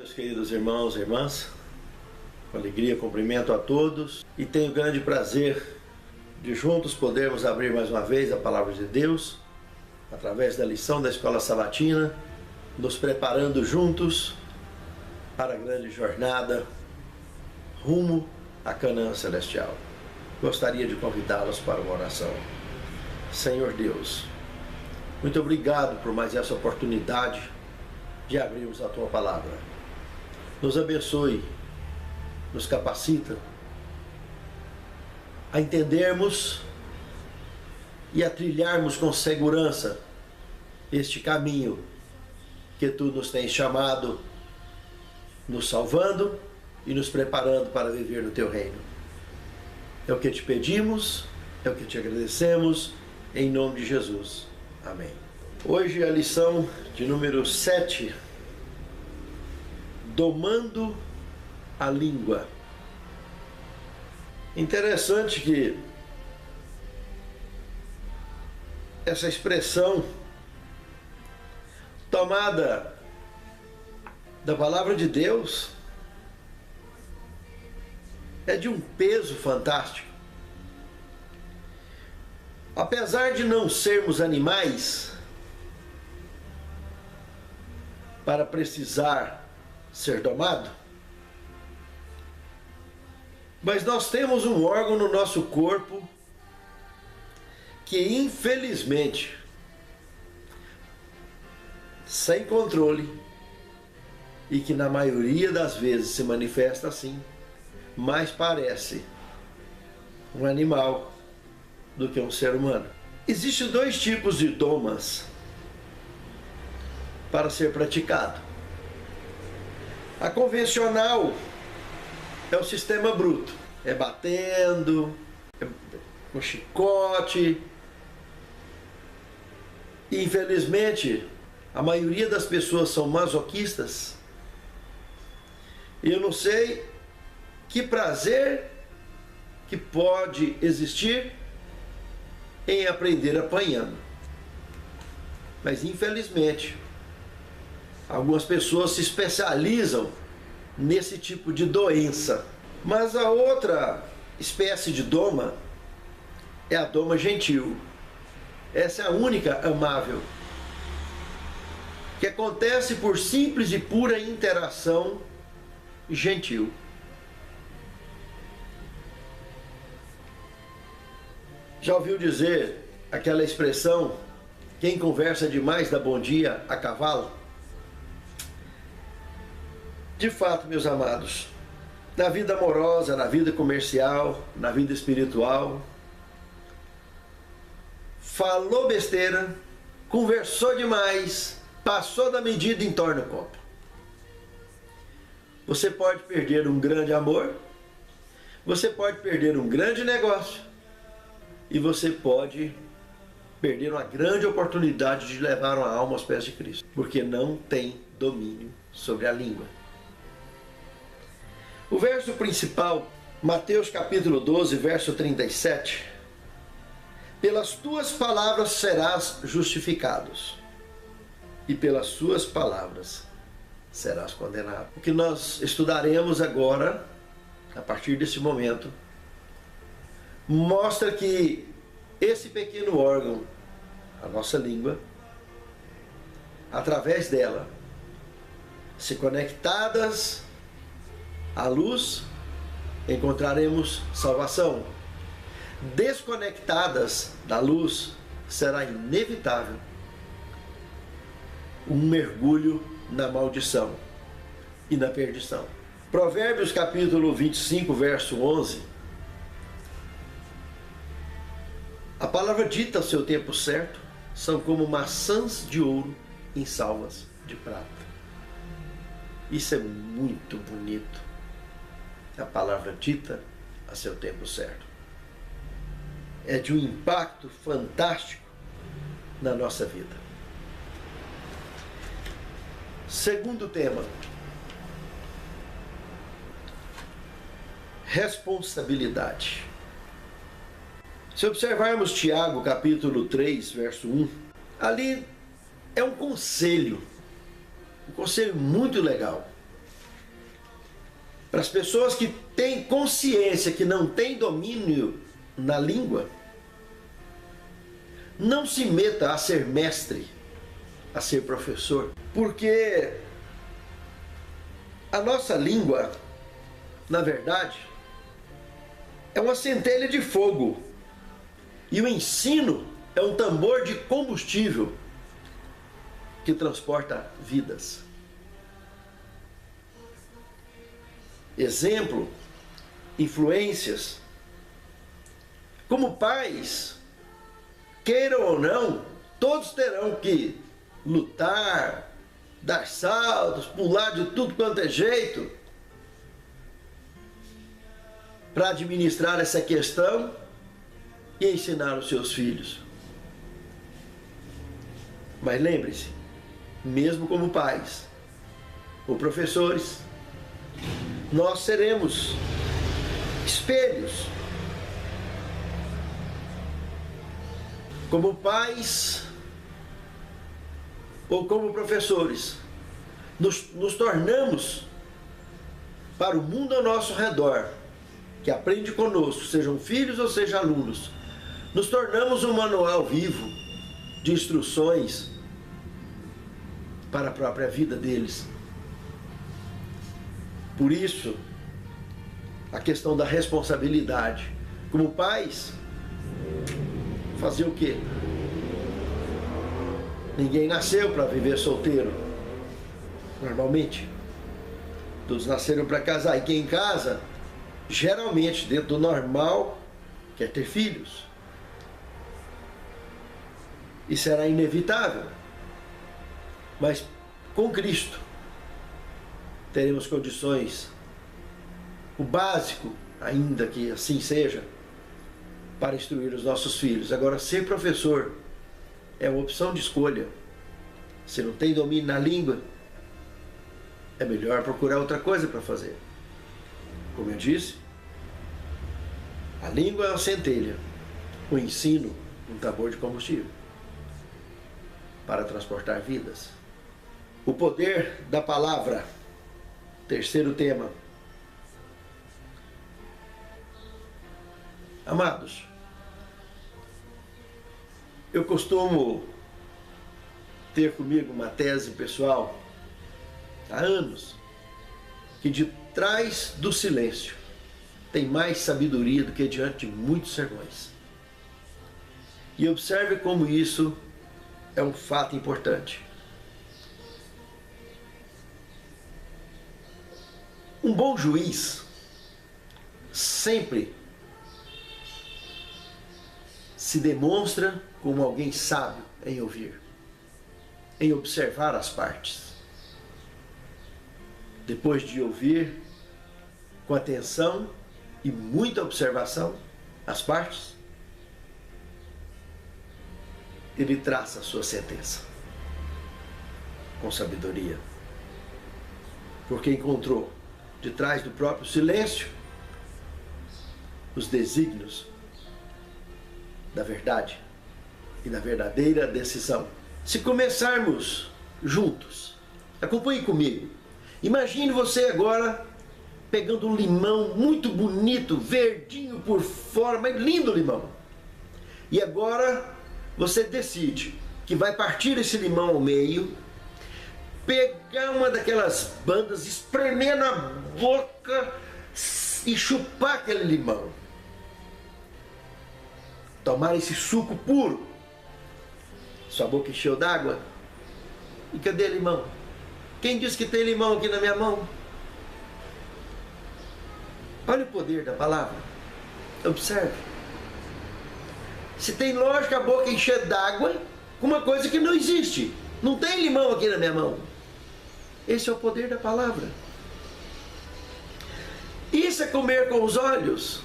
Meus queridos irmãos e irmãs, com alegria cumprimento a todos e tenho grande prazer de juntos podermos abrir mais uma vez a Palavra de Deus, através da lição da Escola Sabatina, nos preparando juntos para a grande jornada rumo à Canaã Celestial. Gostaria de convidá-los para uma oração. Senhor Deus, muito obrigado por mais essa oportunidade de abrirmos a Tua Palavra. Nos abençoe, nos capacita a entendermos e a trilharmos com segurança este caminho que Tu nos tens chamado, nos salvando e nos preparando para viver no Teu reino. É o que te pedimos, é o que te agradecemos, em nome de Jesus. Amém. Hoje é a lição de número 7, domando a língua. Interessante que essa expressão tomada da palavra de Deus é de um peso fantástico. Apesar de não sermos animais para precisar ser domado, mas nós temos um órgão no nosso corpo que, infelizmente, sem controle, e que na maioria das vezes se manifesta assim, mais parece um animal do que um ser humano. Existem dois tipos de domas para ser praticado. A convencional é o sistema bruto, é batendo, é com chicote. E, infelizmente, a maioria das pessoas são masoquistas. E eu não sei que prazer que pode existir em aprender apanhando. Mas, infelizmente, algumas pessoas se especializam nesse tipo de doença. Mas a outra espécie de doma é a doma gentil. Essa é a única amável, que acontece por simples e pura interação gentil. Já ouviu dizer aquela expressão, quem conversa demais dá bom dia a cavalo? De fato, meus amados, na vida amorosa, na vida comercial, na vida espiritual, falou besteira, conversou demais, passou da medida e entorna o copo. Você pode perder um grande amor, você pode perder um grande negócio, e você pode perder uma grande oportunidade de levar uma alma aos pés de Cristo, porque não tem domínio sobre a língua. O verso principal, Mateus capítulo 12, verso 37, pelas tuas palavras serás justificados, e pelas suas palavras serás condenado. O que nós estudaremos agora, a partir desse momento, mostra que esse pequeno órgão, a nossa língua, através dela, se conectadas à luz, encontraremos salvação. Desconectadas da luz, será inevitável um mergulho na maldição e na perdição. Provérbios capítulo 25, verso 11. A palavra dita ao seu tempo certo são como maçãs de ouro em salvas de prata. Isso é muito bonito. A palavra dita a seu tempo certo. É de um impacto fantástico na nossa vida. Segundo tema, responsabilidade. Se observarmos Tiago capítulo 3, verso 1, ali é um conselho muito legal. Para as pessoas que têm consciência que não têm domínio na língua, não se meta a ser mestre, a ser professor, porque a nossa língua, na verdade, é uma centelha de fogo, e o ensino é um tambor de combustível que transporta vidas. Exemplo, influências. Como pais, queiram ou não, todos terão que lutar, dar saltos, pular de tudo quanto é jeito para administrar essa questão e ensinar os seus filhos. Mas lembre-se, mesmo como pais ou professores, nós seremos espelhos. Como pais ou como professores, nos tornamos para o mundo ao nosso redor, que aprende conosco, sejam filhos ou sejam alunos, nos tornamos um manual vivo de instruções para a própria vida deles. Por isso, a questão da responsabilidade. Como pais, fazer o quê? Ninguém nasceu para viver solteiro. Normalmente, todos nasceram para casar. E quem casa, geralmente, dentro do normal, quer ter filhos. Isso será inevitável. Mas com Cristo, teremos condições, o básico, ainda que assim seja, para instruir os nossos filhos. Agora, ser professor é uma opção de escolha. Se não tem domínio na língua, é melhor procurar outra coisa para fazer. Como eu disse, a língua é uma centelha, o ensino, um tambor de combustível para transportar vidas. O poder da palavra. Terceiro tema. Amados, eu costumo ter comigo uma tese pessoal há anos, que de trás do silêncio tem mais sabedoria do que diante de muitos sermões. E observe como isso é um fato importante. Um bom juiz sempre se demonstra como alguém sábio em ouvir, em observar as partes. Depois de ouvir com atenção e muita observação as partes, ele traça a sua sentença com sabedoria, porque encontrou de trás do próprio silêncio os desígnios da verdade e da verdadeira decisão. Se começarmos juntos, acompanhe comigo. Imagine você agora pegando um limão muito bonito, verdinho por fora, mas lindo limão. E agora você decide que vai partir esse limão ao meio, pegar uma daquelas bandas, espremer na boca e chupar aquele limão. Tomar esse suco puro. Sua boca encheu d'água. E cadê limão? Quem disse que tem limão aqui na minha mão? Olha o poder da palavra. Observe. Se tem lógica a boca encher d'água com uma coisa que não existe. Não tem limão aqui na minha mão. Esse é o poder da palavra. Isso é comer com os olhos.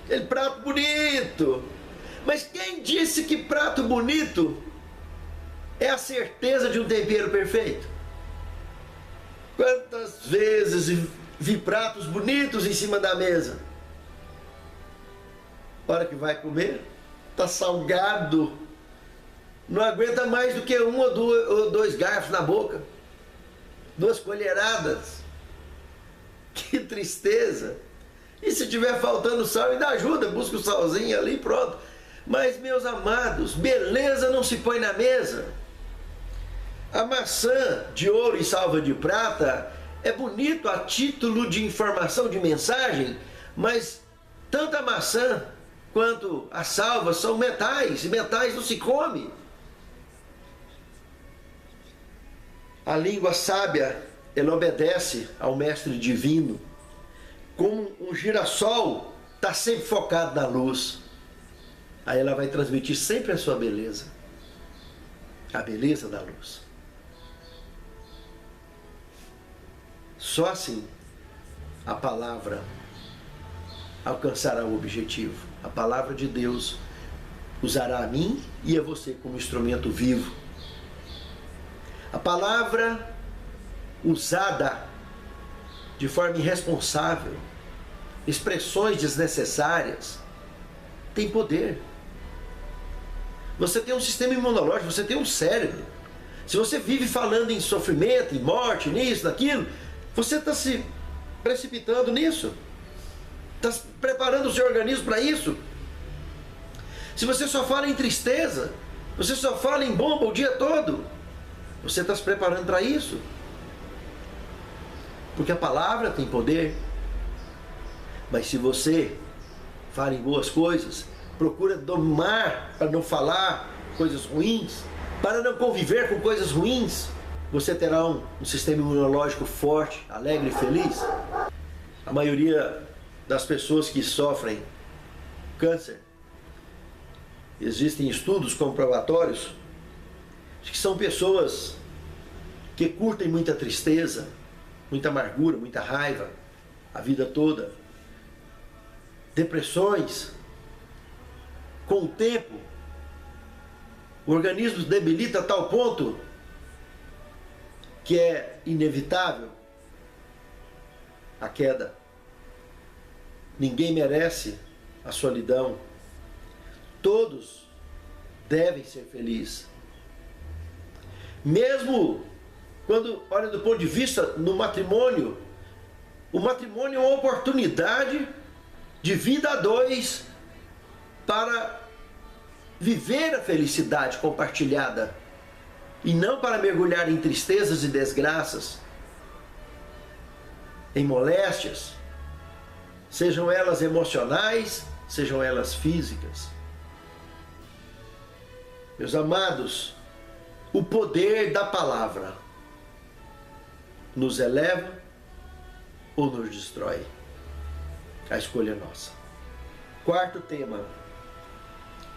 Aquele prato bonito. Mas quem disse que prato bonito é a certeza de um tempero perfeito? Quantas vezes vi pratos bonitos em cima da mesa? A hora que vai comer, está salgado. Não aguenta mais do que um ou dois garfos na boca. 2 colheradas. Que tristeza! E se tiver faltando sal, ainda ajuda, busca o salzinho ali e pronto. Mas, meus amados, beleza não se põe na mesa. A maçã de ouro e salva de prata é bonito a título de informação, de mensagem, mas tanto a maçã quanto a salva são metais, e metais não se come. A língua sábia, ela obedece ao mestre divino. Como um girassol está sempre focado na luz, aí ela vai transmitir sempre a sua beleza, a beleza da luz. Só assim a palavra alcançará o objetivo. A palavra de Deus usará a mim e a você como instrumento vivo. A palavra usada de forma irresponsável, expressões desnecessárias, tem poder. Você tem um sistema imunológico, você tem um cérebro. Se você vive falando em sofrimento, em morte, nisso, naquilo, você está se precipitando nisso. Está preparando o seu organismo para isso. Se você só fala em tristeza, você só fala em bomba o dia todo, você está se preparando para isso. Porque a palavra tem poder. Mas se você fala em boas coisas, procura domar para não falar coisas ruins, para não conviver com coisas ruins, você terá um sistema imunológico forte, alegre e feliz. A maioria das pessoas que sofrem câncer, existem estudos comprobatórios de que são pessoas que curtem muita tristeza, muita amargura, muita raiva, a vida toda. Depressões. Com o tempo, o organismo debilita a tal ponto que é inevitável a queda. Ninguém merece a solidão. Todos devem ser felizes. Mesmo quando olha do ponto de vista no matrimônio, o matrimônio é uma oportunidade de vida a dois para viver a felicidade compartilhada e não para mergulhar em tristezas e desgraças, em moléstias, sejam elas emocionais, sejam elas físicas. Meus amados, o poder da palavra nos eleva ou nos destrói? A escolha é nossa. Quarto tema: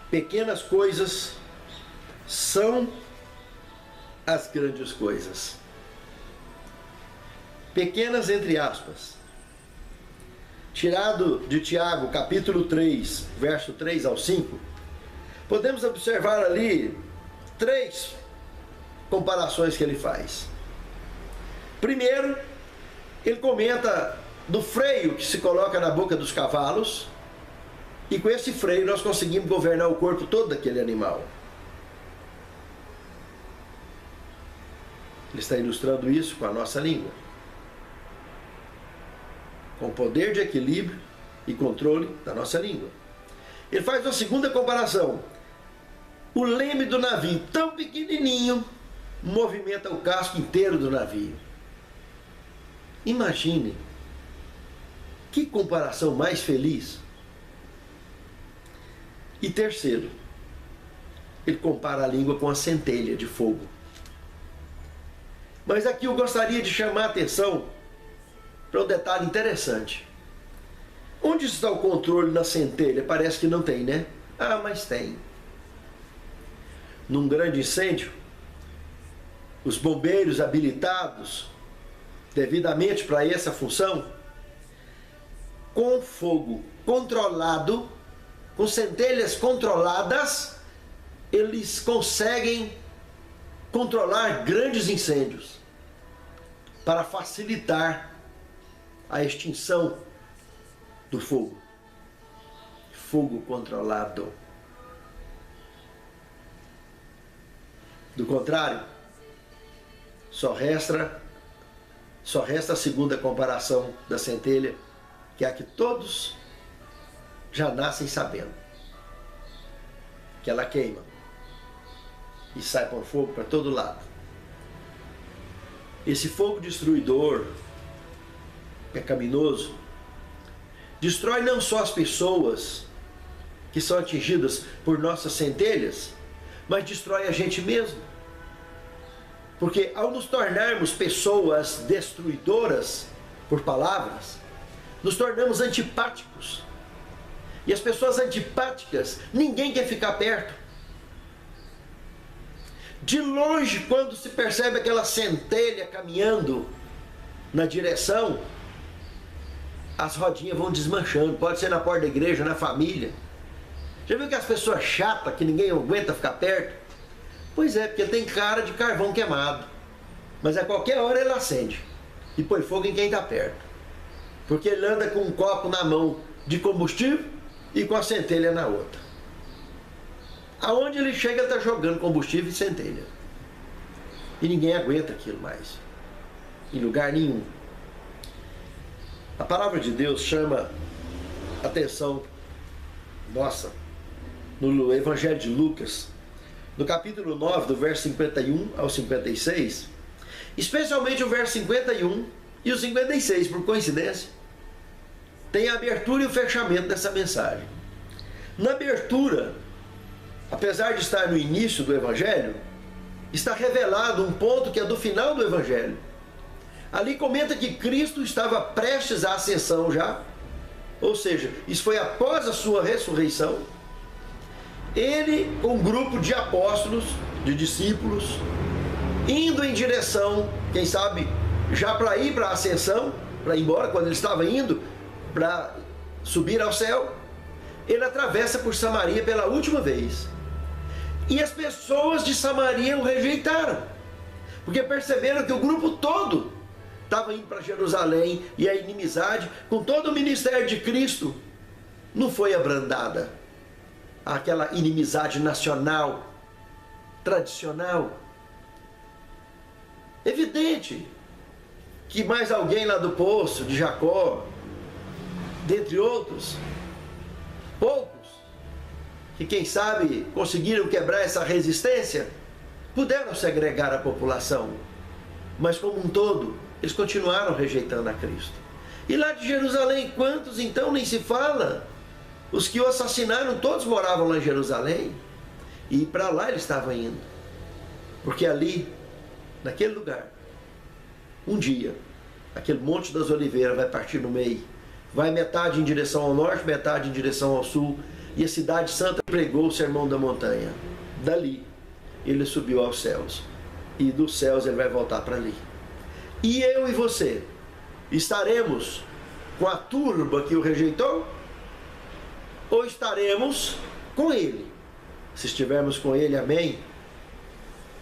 pequenas coisas são as grandes coisas. Pequenas entre aspas. Tirado de Tiago, capítulo 3, verso 3 ao 5, podemos observar ali 3 comparações que ele faz. Primeiro, ele comenta do freio que se coloca na boca dos cavalos, e com esse freio nós conseguimos governar o corpo todo daquele animal. Ele está ilustrando isso com a nossa língua, com o poder de equilíbrio e controle da nossa língua. Ele faz uma segunda comparação. O leme do navio, tão pequenininho, movimenta o casco inteiro do navio. Imagine, que comparação mais feliz. E terceiro, ele compara a língua com a centelha de fogo. Mas aqui eu gostaria de chamar a atenção para um detalhe interessante. Onde está o controle na centelha? Parece que não tem, né? Ah, mas tem. Num grande incêndio, os bombeiros habilitados devidamente para essa função, com fogo controlado, com centelhas controladas, eles conseguem controlar grandes incêndios para facilitar a extinção do fogo. Fogo controlado. Do contrário, só resta Só resta a segunda comparação da centelha, que é a que todos já nascem sabendo. Que ela queima e sai por fogo para todo lado. Esse fogo destruidor, pecaminoso, destrói não só as pessoas que são atingidas por nossas centelhas, mas destrói a gente mesmo. Porque ao nos tornarmos pessoas destruidoras por palavras, nos tornamos antipáticos. E as pessoas antipáticas, ninguém quer ficar perto. De longe, quando se percebe aquela centelha caminhando na direção, as rodinhas vão desmanchando. Pode ser na porta da igreja, na família. Já viu que as pessoas chatas, que ninguém aguenta ficar perto? Pois é, porque tem cara de carvão queimado. Mas a qualquer hora ele acende e põe fogo em quem está perto. Porque ele anda com um copo na mão de combustível e com a centelha na outra. Aonde ele chega, ele está jogando combustível e centelha. E ninguém aguenta aquilo mais. Em lugar nenhum. A palavra de Deus chama atenção nossa no Evangelho de Lucas, no capítulo 9, do verso 51 ao 56, especialmente o verso 51 e o 56, por coincidência, tem a abertura e o fechamento dessa mensagem. Na abertura, apesar de estar no início do Evangelho, está revelado um ponto que é do final do Evangelho. Ali comenta que Cristo estava prestes à ascensão já, ou seja, isso foi após a sua ressurreição. Ele, com um grupo de apóstolos, de discípulos, indo em direção, quem sabe, já para ir para a ascensão, para ir embora, quando ele estava indo para subir ao céu, ele atravessa por Samaria pela última vez. E as pessoas de Samaria o rejeitaram, porque perceberam que o grupo todo estava indo para Jerusalém e a inimizade com todo o ministério de Cristo não foi abrandada. Aquela inimizade nacional, tradicional. Evidente que mais alguém lá do poço de Jacó, dentre outros, poucos, que quem sabe conseguiram quebrar essa resistência, puderam segregar a população, mas como um todo, eles continuaram rejeitando a Cristo. E lá de Jerusalém, quantos então nem se fala? Os que o assassinaram, todos moravam lá em Jerusalém, e para lá ele estava indo, porque ali, naquele lugar, um dia, aquele Monte das Oliveiras vai partir no meio, vai metade em direção ao norte, metade em direção ao sul, e a cidade santa pregou o sermão da montanha. Dali, ele subiu aos céus, e dos céus ele vai voltar para ali. E eu e você, estaremos com a turba que o rejeitou? Ou estaremos com ele? Se estivermos com ele, amém?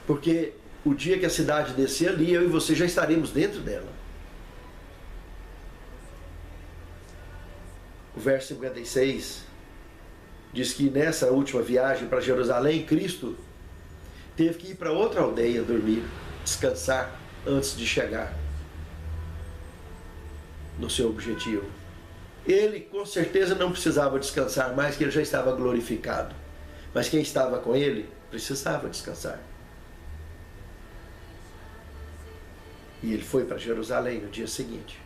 Porque o dia que a cidade descer ali, eu e você já estaremos dentro dela. O verso 56 diz que nessa última viagem para Jerusalém, Cristo teve que ir para outra aldeia dormir, descansar antes de chegar no seu objetivo. Ele com certeza não precisava descansar mais, que ele já estava glorificado. Mas quem estava com ele precisava descansar. E ele foi para Jerusalém no dia seguinte.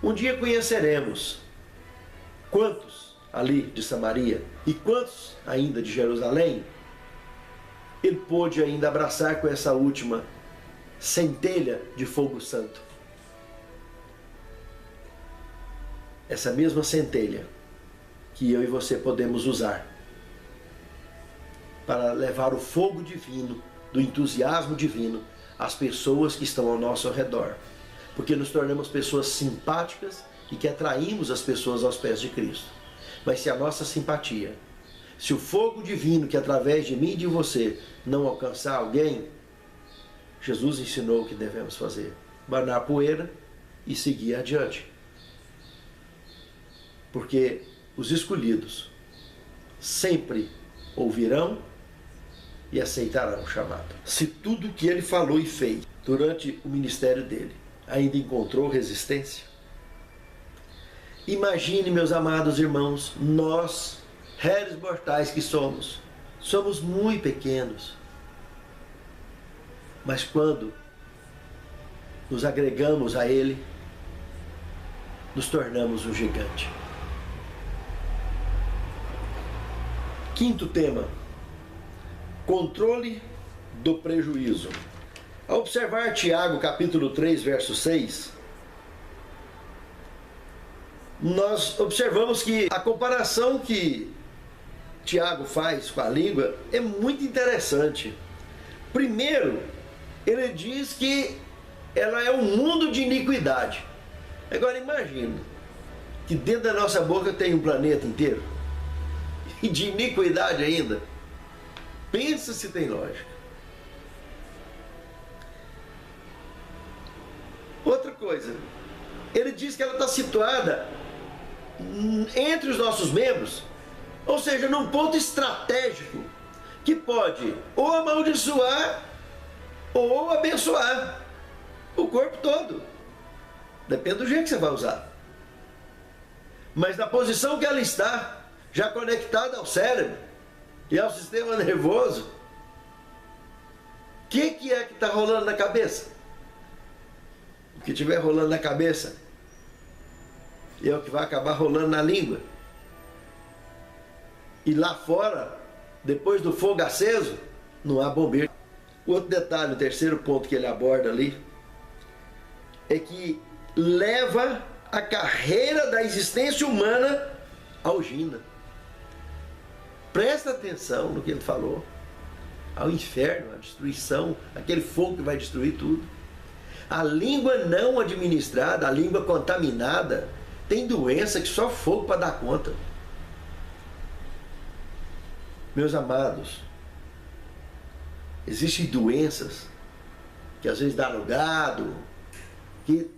Um dia conheceremos quantos ali de Samaria e quantos ainda de Jerusalém ele pôde ainda abraçar com essa última centelha de fogo santo. Essa mesma centelha que eu e você podemos usar para levar o fogo divino, do entusiasmo divino, às pessoas que estão ao nosso redor. Porque nos tornamos pessoas simpáticas e que atraímos as pessoas aos pés de Cristo. Mas se a nossa simpatia, se o fogo divino que através de mim e de você não alcançar alguém, Jesus ensinou o que devemos fazer: banar a poeira e seguir adiante. Porque os escolhidos sempre ouvirão e aceitarão o chamado. Se tudo que ele falou e fez durante o ministério dele ainda encontrou resistência, imagine, meus amados irmãos, nós, réis mortais que somos muito pequenos, mas quando nos agregamos a ele, nos tornamos um gigante. Quinto tema: controle do prejuízo. Ao observar Tiago capítulo 3, verso 6, nós observamos que a comparação que Tiago faz com a língua é muito interessante. Primeiro, ele diz que ela é um mundo de iniquidade. Agora imagine que dentro da nossa boca tem um planeta inteiro, e de iniquidade ainda. Pensa se tem lógica. Outra coisa, ele diz que ela está situada entre os nossos membros, ou seja, num ponto estratégico que pode ou amaldiçoar ou abençoar o corpo todo. Depende do jeito que você vai usar. Mas na posição que ela está, já conectada ao cérebro e ao sistema nervoso, o que é que está rolando na cabeça? O que estiver rolando na cabeça é o que vai acabar rolando na língua. E lá fora, depois do fogo aceso, não há bombeiro. Outro detalhe, o terceiro ponto que ele aborda ali, é que leva a carreira da existência humana à algina. Presta atenção no que ele falou. Ao inferno, à destruição, aquele fogo que vai destruir tudo. A língua não administrada, a língua contaminada, tem doença que só fogo para dar conta. Meus amados, existem doenças que às vezes dá no gado, que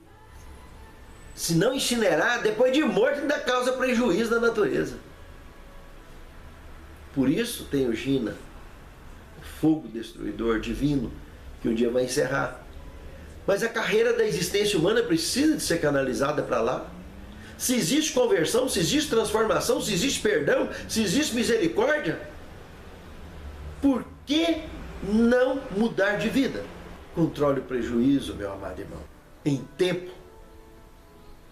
se não incinerar, depois de morto ainda causa prejuízo na natureza. Por isso tem o Gina, o fogo destruidor divino, que um dia vai encerrar. Mas a carreira da existência humana precisa de ser canalizada para lá. Se existe conversão, se existe transformação, se existe perdão, se existe misericórdia, por que não mudar de vida? Controle o prejuízo, meu amado irmão, em tempo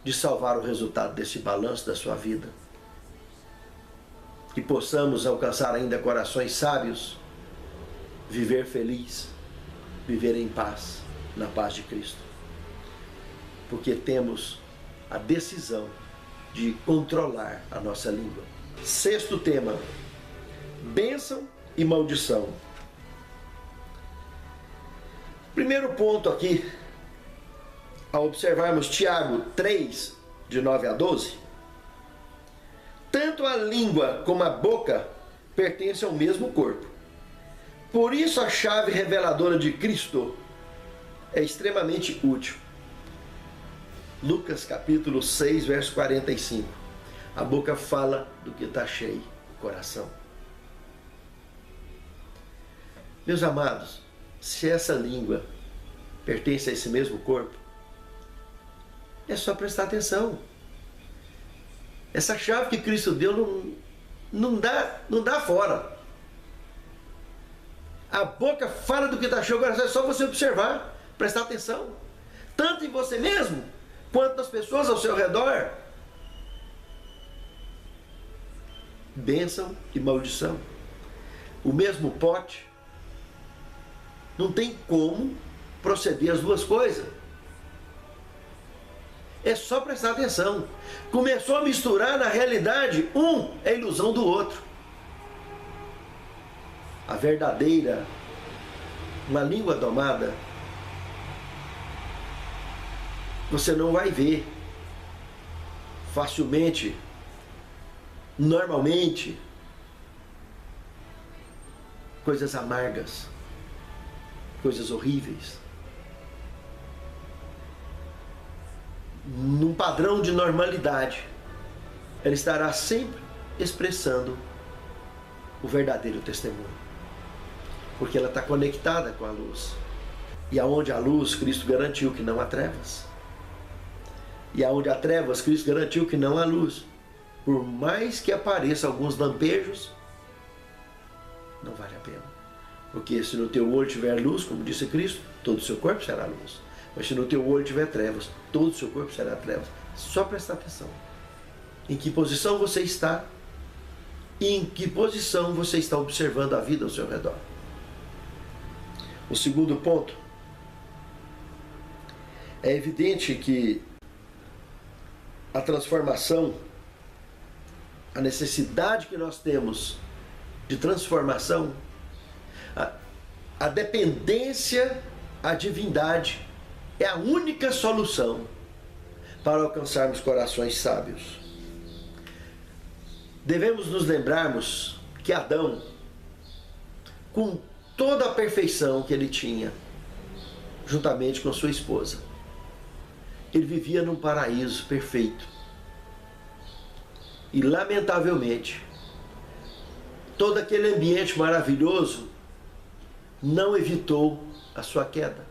de salvar o resultado desse balanço da sua vida. Que possamos alcançar ainda corações sábios, viver feliz, viver em paz, na paz de Cristo. Porque temos a decisão de controlar a nossa língua. Sexto tema: bênção e maldição. Primeiro ponto aqui, ao observarmos Tiago 3, de 9 a 12, tanto a língua como a boca pertencem ao mesmo corpo. Por isso a chave reveladora de Cristo é extremamente útil. Lucas capítulo 6, verso 45. A boca fala do que está cheio o coração. Meus amados, se essa língua pertence a esse mesmo corpo, é só prestar atenção. Essa chave que Cristo deu não dá fora. A boca fala do que está cheio o coração, é só você observar, prestar atenção. Tanto em você mesmo, quanto nas pessoas ao seu redor. Bênção e maldição. O mesmo pote. Não tem como proceder as duas coisas. É só prestar atenção. Começou a misturar, na realidade, um é ilusão do outro. A verdadeira, uma língua domada, você não vai ver facilmente, normalmente, coisas amargas, coisas horríveis. Num padrão de normalidade, ela estará sempre expressando o verdadeiro testemunho. porque ela está conectada com a luz. E aonde há luz, Cristo garantiu que não há trevas. E aonde há trevas, Cristo garantiu que não há luz. Por mais que apareçam alguns lampejos, não vale a pena. Porque se no teu olho tiver luz, como disse Cristo, todo o seu corpo será luz. Mas se no teu olho tiver trevas, todo o seu corpo será trevas. Só prestar atenção. Em que posição você está? E em que posição você está observando a vida ao seu redor? O segundo ponto. É evidente que a transformação, a necessidade que nós temos de transformação, a dependência à divindade é a única solução para alcançarmos corações sábios. Devemos nos lembrarmos que Adão, com toda a perfeição que ele tinha, juntamente com sua esposa, ele vivia num paraíso perfeito. E, lamentavelmente, todo aquele ambiente maravilhoso não evitou a sua queda.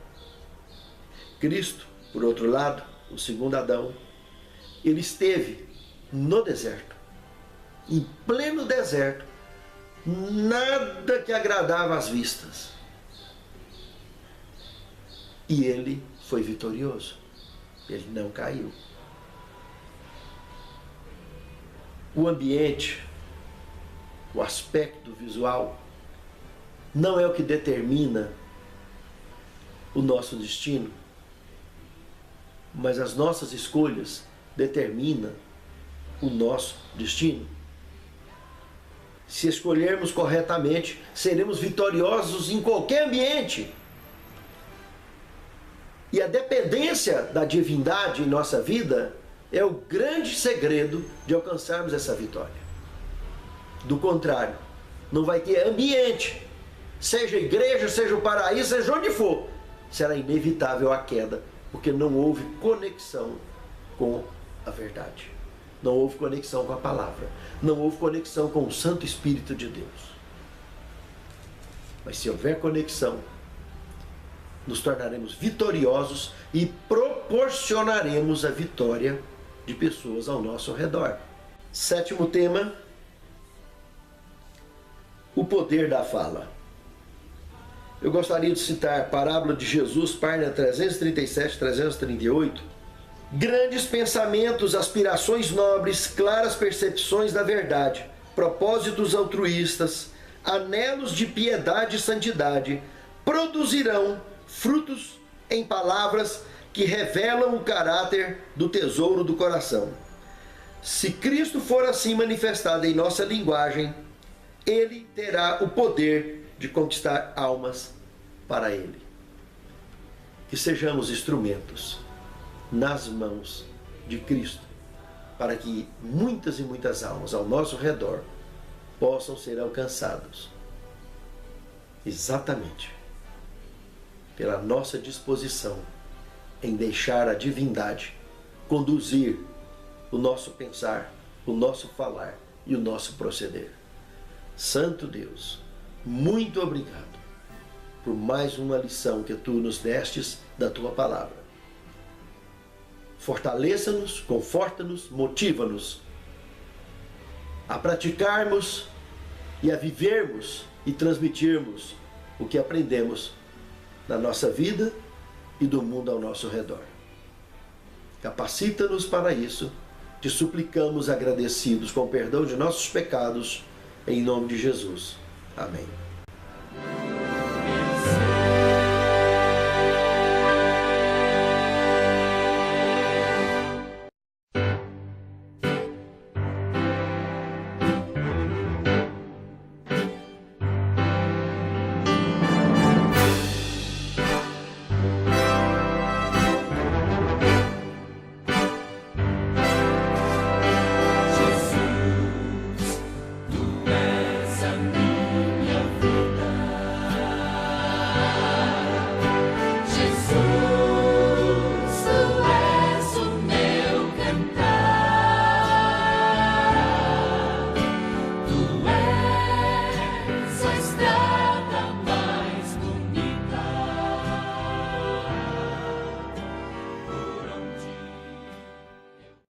Cristo, por outro lado, o segundo Adão, ele esteve no deserto, em pleno deserto, nada que agradava às vistas. E ele foi vitorioso, ele não caiu. O ambiente, o aspecto visual, não é o que determina o nosso destino, mas as nossas escolhas determinam o nosso destino. Se escolhermos corretamente, seremos vitoriosos em qualquer ambiente. E a dependência da divindade em nossa vida é o grande segredo de alcançarmos essa vitória. Do contrário, não vai ter ambiente, seja igreja, seja o paraíso, seja onde for, será inevitável a queda, porque não houve conexão com a verdade. Não houve conexão com a palavra. Não houve conexão com o Santo Espírito de Deus. Mas se houver conexão, nos tornaremos vitoriosos e proporcionaremos a vitória de pessoas ao nosso redor. Sétimo tema, o poder da fala. Eu gostaria de citar a parábola de Jesus, página 337, 338. Grandes pensamentos, aspirações nobres, claras percepções da verdade, propósitos altruístas, anelos de piedade e santidade, produzirão frutos em palavras que revelam o caráter do tesouro do coração. Se Cristo for assim manifestado em nossa linguagem, Ele terá o poder de conquistar almas para Ele. Que sejamos instrumentos nas mãos de Cristo, para que muitas e muitas almas ao nosso redor possam ser alcançados, exatamente pela nossa disposição em deixar a divindade conduzir o nosso pensar, o nosso falar e o nosso proceder. Santo Deus, muito obrigado por mais uma lição que Tu nos destes da Tua palavra. Fortaleça-nos, conforta-nos, motiva-nos a praticarmos e a vivermos e transmitirmos o que aprendemos na nossa vida e do mundo ao nosso redor. Capacita-nos para isso. Te suplicamos agradecidos com o perdão de nossos pecados, em nome de Jesus. Amém.